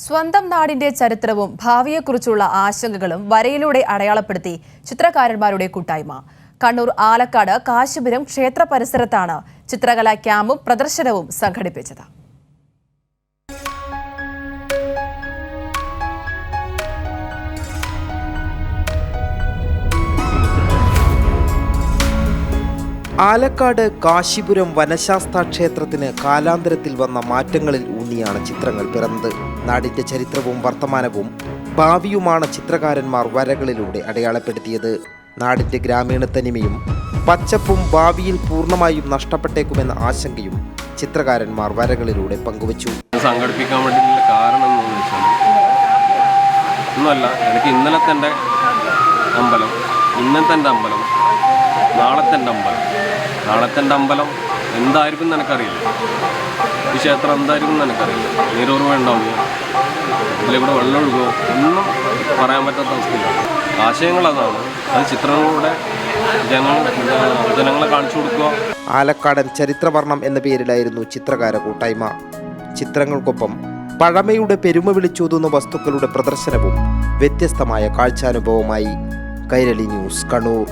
സ്വന്തം നാടിന്റെ ചരിത്രവും ഭാവിയെക്കുറിച്ചുള്ള ആശങ്കകളും വരയിലൂടെ അടയാളപ്പെടുത്തി ചിത്രകാരന്മാരുടെ കൂട്ടായ്മ. കണ്ണൂർ ആലക്കാട് കാശിപുരം ക്ഷേത്ര പരിസരത്താണ് ചിത്രകലാ ക്യാമ്പും പ്രദർശനവും സംഘടിപ്പിച്ചത്. ആലക്കാട് കാശിപുരം വനശാസ്ത്ര ക്ഷേത്രത്തിന് കാലാന്തരത്തിൽ വന്ന മാറ്റങ്ങളിൽ ഊന്നിയാണ് ചിത്രങ്ങൾ പിറന്നത്. നാടിന്റെ ചരിത്രവും വർത്തമാനവും ഭാവിയുമാണ് ചിത്രകാരന്മാർ വരകളിലൂടെ അടയാളപ്പെടുത്തിയത്. നാടിന്റെ ഗ്രാമീണ തനിമയും പച്ചപ്പും ഭാവിയിൽ പൂർണ്ണമായും നഷ്ടപ്പെട്ടേക്കുമെന്ന ആശങ്കയും ചിത്രകാരന്മാർ വരകളിലൂടെ പങ്കുവച്ചു. സംഘടിപ്പിക്കാൻ വേണ്ടിയിട്ടുള്ള കാരണം എന്ന് വെച്ചാൽ ഒന്നുമല്ല, എനിക്ക് ഇന്നലത്തെ എൻ്റെ അമ്പലം, ഇന്നത്തെ എൻ്റെ അമ്പലം, നാളത്തെ എൻ്റെ അമ്പലം എന്തായിരിക്കും എന്ന് എനിക്കറിയില്ല. ഈ ക്ഷേത്രം എന്തായിരിക്കും എന്ന് എനിക്കറിയില്ല. നീരോർമ്മ ഉണ്ടാവുമോ, ഇതിലൂടെ വെള്ളം ഒഴുകുമോ, ഒന്നും പറയാൻ പറ്റാത്ത അവസ്ഥയില്ല. ആശയങ്ങൾ അതാണ്. അത് ചിത്രങ്ങളിലൂടെ ജനങ്ങളെ കാണിച്ചു കൊടുക്കുക. ആലക്കാടൻ ചരിത്രവർണ്ണം എന്ന പേരിലായിരുന്നു ചിത്രകാര കൂട്ടായ്മ. ചിത്രങ്ങൾക്കൊപ്പം പഴമയുടെ പെരുമ വിളിച്ചോതുന്ന വസ്തുക്കളുടെ പ്രദർശനവും വ്യത്യസ്തമായ കാഴ്ചാനുഭവമായി. കൈരളി ന്യൂസ്, കണ്ണൂർ.